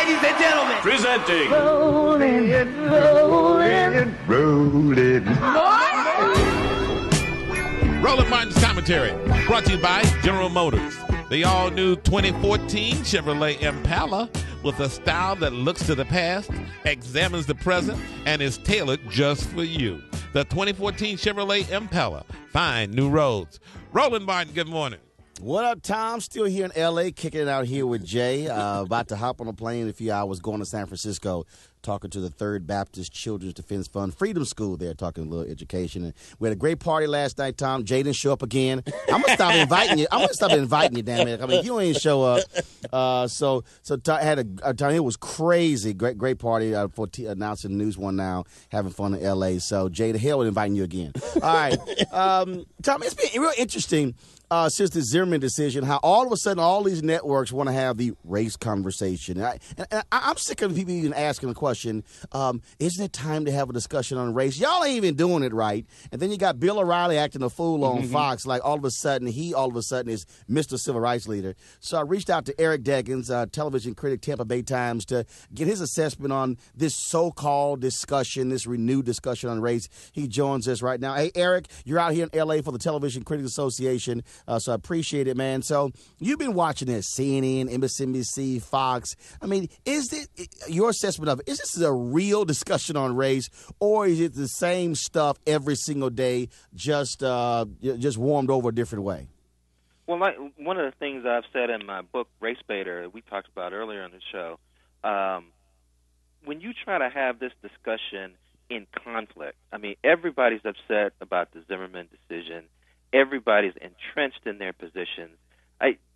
ladies and gentlemen. Presenting. Rolling. Roland Martin's commentary, brought to you by General Motors. The all-new 2014 Chevrolet Impala, with a style that looks to the past, examines the present, and is tailored just for you. The 2014 Chevrolet Impala. Find new roads. Roland Martin, good morning. What up, Tom? Still here in L.A., kicking it out here with Jay. About to hop on a plane in a few hours, going to San Francisco, talking to the Third Baptist Children's Defense Fund Freedom School there, talking a little education. And we had a great party last night, Tom. Jay didn't show up again. I'm going to stop inviting you. I'm going to stop inviting you, damn it. I mean, you ain't show up. So I had a time. It was crazy. Great party for announcing the news one now, having fun in L.A. So, Jay, the hell with inviting you again. All right. Tom, it's been real interesting. Since the Zimmerman decision, how all of a sudden all these networks want to have the race conversation. I'm sick of people even asking the question, isn't it time to have a discussion on race? Y'all ain't even doing it right. And then you got Bill O'Reilly acting a fool on Fox, like all of a sudden is Mr. Civil Rights Leader. So I reached out to Eric Deggans, television critic, Tampa Bay Times, to get his assessment on this so-called discussion, this renewed discussion on race. He joins us right now. Hey, Eric, you're out here in L.A. for the Television Critics Association. So I appreciate it, man. So you've been watching this, CNN, MSNBC, Fox. I mean, is it your assessment of it? Is this a real discussion on race, or is it the same stuff every single day, just warmed over a different way? Well, one of the things I've said in my book, Race Baiter, we talked about earlier on the show, when you try to have this discussion in conflict, I mean, everybody's upset about the Zimmerman decision. Everybody's entrenched in their positions.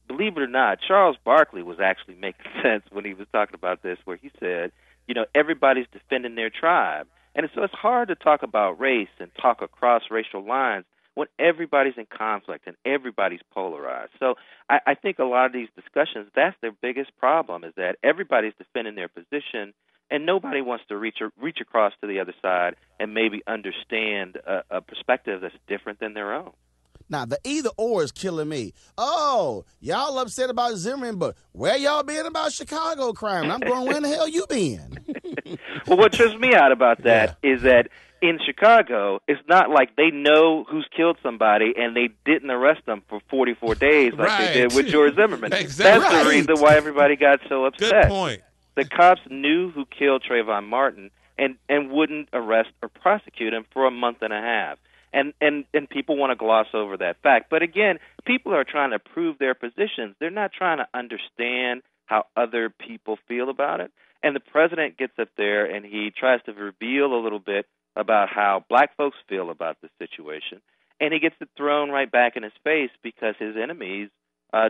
Believe it or not, Charles Barkley was actually making sense when he was talking about this, where he said, everybody's defending their tribe. And so it's hard to talk about race and talk across racial lines when everybody's in conflict and everybody's polarized. So I think a lot of these discussions, that's their biggest problem, is that everybody's defending their position and nobody wants to reach across to the other side and maybe understand a perspective that's different than their own. Now, the either or is killing me. Oh, y'all upset about Zimmerman, but where y'all been about Chicago crime? And I'm going, where the hell you been? Well, what trips me out about that is that in Chicago, it's not like they know who's killed somebody and they didn't arrest them for 44 days like they did with George Zimmerman. Exactly. That's the reason why everybody got so upset. Good point. The cops knew who killed Trayvon Martin and wouldn't arrest or prosecute him for a month and a half. And people want to gloss over that fact. But again, people are trying to prove their positions. They're not trying to understand how other people feel about it. And the president gets up there and he tries to reveal a little bit about how black folks feel about the situation. And he gets it thrown right back in his face because his enemies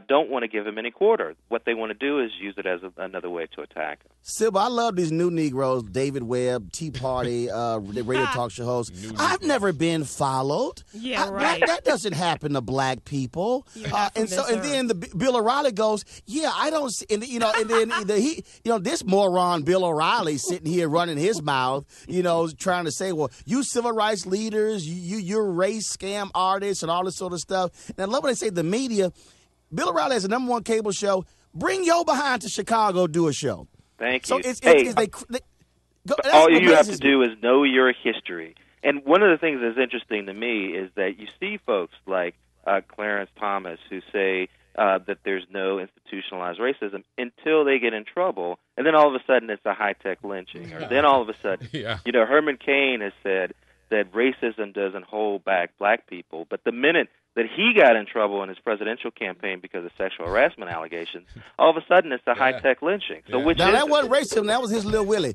don't want to give him any quarter. What they want to do is use it as another way to attack him. Sybil, I love these new Negroes, David Webb, Tea Party, the radio talk show host. I've never been followed. Yeah, right. That doesn't happen to black people. And then Bill O'Reilly goes, yeah, I don't see, and then this moron Bill O'Reilly sitting here running his mouth, trying to say, well, you civil rights leaders, you're race scam artists and all this sort of stuff. And I love when they say the media. Bill O'Reilly has the number one cable show. Bring your behind to Chicago, do a show. Thank you. So all you have to do is know your history. And one of the things that's interesting to me is that you see folks like Clarence Thomas who say that there's no institutionalized racism until they get in trouble, and then all of a sudden it's a high-tech lynching. Or then all of a sudden, Herman Cain has said that racism doesn't hold back black people, but the minute that he got in trouble in his presidential campaign because of sexual harassment allegations, all of a sudden it's a high-tech lynching. So that wasn't racism, that was his little Willie.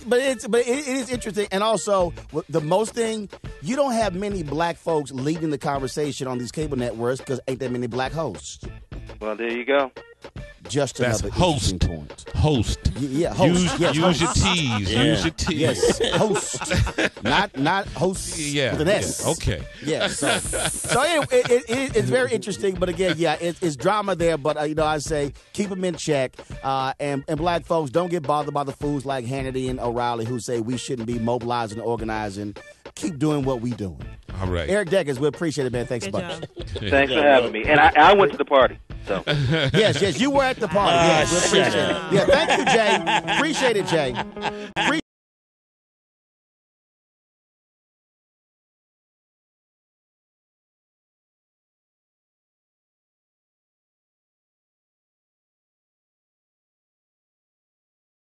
But it is interesting. And also, the most thing, you don't have many black folks leading the conversation on these cable networks because ain't that many black hosts. Well, there you go. Just another interesting point. Host. Yeah, host. Use your T's. Yeah. Use your T's. Yes, host. not host with an S. Yeah. Okay. Yes. So anyway, it's very interesting. But again, it's drama there. But, I say keep them in check. And black folks, don't get bothered by the fools like Hannity and O'Reilly who say we shouldn't be mobilizing and organizing. Keep doing what we doing. All right. Eric Deggans, we appreciate it, man. Thanks a bunch. Thanks for having me. And I went to the party. So yes, you were at the party. Yes, we appreciate it. Yeah, thank you, Jay. Appreciate it, Jay.